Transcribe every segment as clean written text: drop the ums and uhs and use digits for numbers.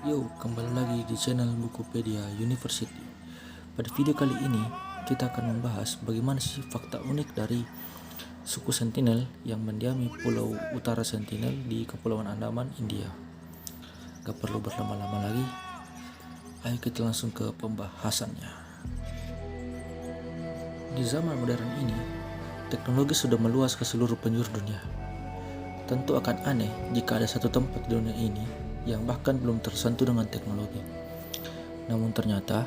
Yo, kembali lagi di channel Bukupedia University. Pada video kali ini, kita akan membahas bagaimana sih fakta unik dari suku Sentinel yang mendiami Pulau Utara Sentinel di Kepulauan Andaman, India. Gak perlu berlama-lama lagi, ayo kita langsung ke pembahasannya. Di zaman modern ini, teknologi sudah meluas ke seluruh penjuru dunia. Tentu akan aneh jika ada satu tempat di dunia ini yang bahkan belum tersentuh dengan teknologi. Namun ternyata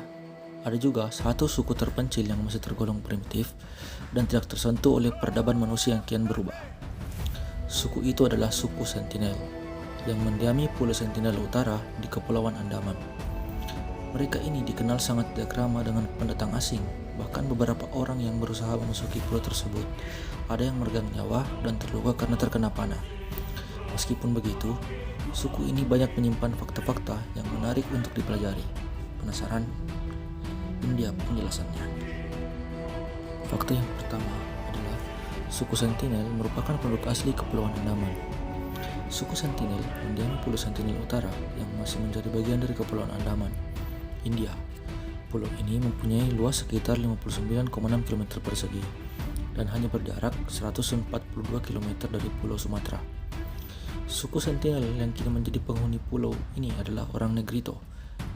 ada juga satu suku terpencil yang masih tergolong primitif dan tidak tersentuh oleh peradaban manusia yang kian berubah. Suku itu adalah suku Sentinel yang mendiami Pulau Sentinel Utara di Kepulauan Andaman. Mereka ini dikenal sangat tidak ramah dengan pendatang asing. Bahkan beberapa orang yang berusaha memasuki pulau tersebut ada yang meregang nyawa dan terluka karena terkena panah. Meskipun begitu, suku ini banyak menyimpan fakta-fakta yang menarik untuk dipelajari. Penasaran? Ini dia penjelasannya. Fakta yang pertama adalah suku Sentinel merupakan penduduk asli Kepulauan Andaman. Suku Sentinel mendiami Pulau Sentinel Utara yang masih menjadi bagian dari Kepulauan Andaman, India. Pulau ini mempunyai luas sekitar 59,6 km persegi dan hanya berjarak 142 km dari Pulau Sumatera. Suku Sentinel yang kini menjadi penghuni pulau ini adalah orang Negrito,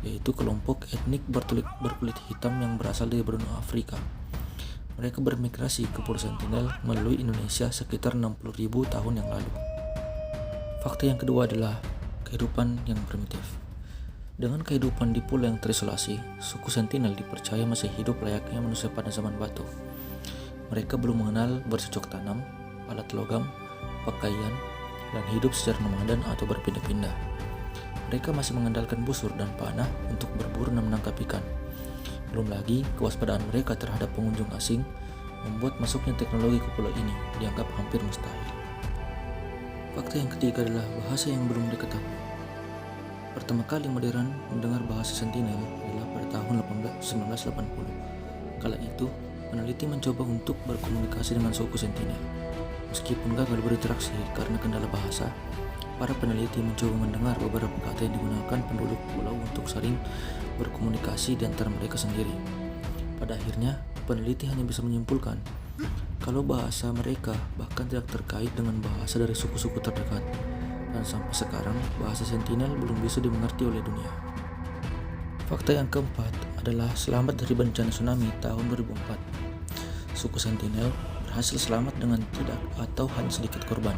yaitu kelompok etnik berkulit hitam yang berasal dari benua Afrika. Mereka bermigrasi ke Pulau Sentinel melalui Indonesia sekitar 60.000 tahun yang lalu. Fakta yang kedua adalah kehidupan yang primitif. Dengan kehidupan di pulau yang terisolasi, suku Sentinel dipercaya masih hidup layaknya manusia pada zaman batu. Mereka belum mengenal bercocok tanam, alat logam, pakaian, dan hidup secara nomaden atau berpindah-pindah. Mereka masih mengandalkan busur dan panah untuk berburu dan menangkap ikan. Belum lagi, kewaspadaan mereka terhadap pengunjung asing membuat masuknya teknologi ke pulau ini dianggap hampir mustahil. Fakta yang ketiga adalah bahasa yang belum diketahui. Pertama kali modern mendengar bahasa Sentinel adalah pada tahun 1980. Kala itu, peneliti mencoba untuk berkomunikasi dengan suku Sentinel. Meskipun gagal berinteraksi karena kendala bahasa, para peneliti mencoba mendengar beberapa kata yang digunakan penduduk pulau untuk saling berkomunikasi di antara mereka sendiri. Pada akhirnya, peneliti hanya bisa menyimpulkan kalau bahasa mereka bahkan tidak terkait dengan bahasa dari suku-suku terdekat, dan sampai sekarang bahasa Sentinel belum bisa dimengerti oleh dunia. Fakta yang keempat adalah selamat dari bencana tsunami tahun 2004. Suku Sentinel berhasil selamat dengan tidak atau hanya sedikit korban,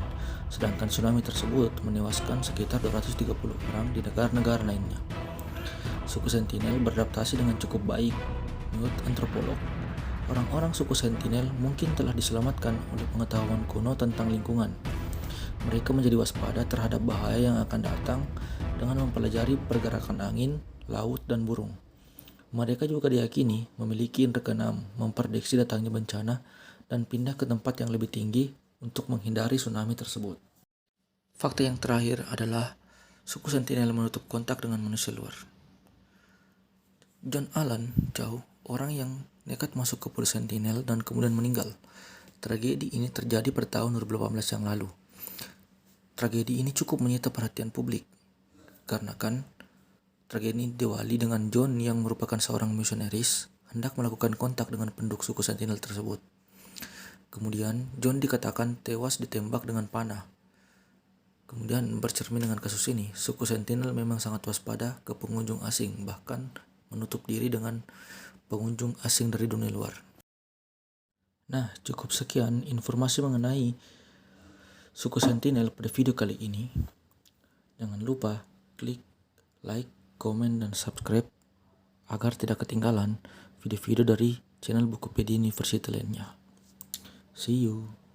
sedangkan tsunami tersebut menewaskan sekitar 230 orang di negara-negara lainnya. Suku Sentinel beradaptasi dengan cukup baik. Menurut antropolog, orang-orang suku Sentinel mungkin telah diselamatkan oleh pengetahuan kuno tentang lingkungan. Mereka menjadi waspada terhadap bahaya yang akan datang dengan mempelajari pergerakan angin, laut, dan burung. Mereka juga diyakini memiliki indera keenam, memprediksi datangnya bencana, dan pindah ke tempat yang lebih tinggi untuk menghindari tsunami tersebut. Fakta yang terakhir adalah suku Sentinel menutup kontak dengan manusia luar. John Allen Chau, orang yang nekat masuk ke Pulau Sentinel dan kemudian meninggal. Tragedi ini terjadi pada tahun 2018 yang lalu. Tragedi ini cukup menyita perhatian publik, karena kan tragedi ini diawali dengan John yang merupakan seorang misionaris hendak melakukan kontak dengan penduduk suku Sentinel tersebut. Kemudian John dikatakan tewas ditembak dengan panah. Kemudian bercermin dengan kasus ini, suku Sentinel memang sangat waspada ke pengunjung asing, bahkan menutup diri dengan pengunjung asing dari dunia luar. Nah, cukup sekian informasi mengenai suku Sentinel pada video kali ini. Jangan lupa klik like, komen, dan subscribe agar tidak ketinggalan video-video dari channel Bukupedia University lainnya. See you.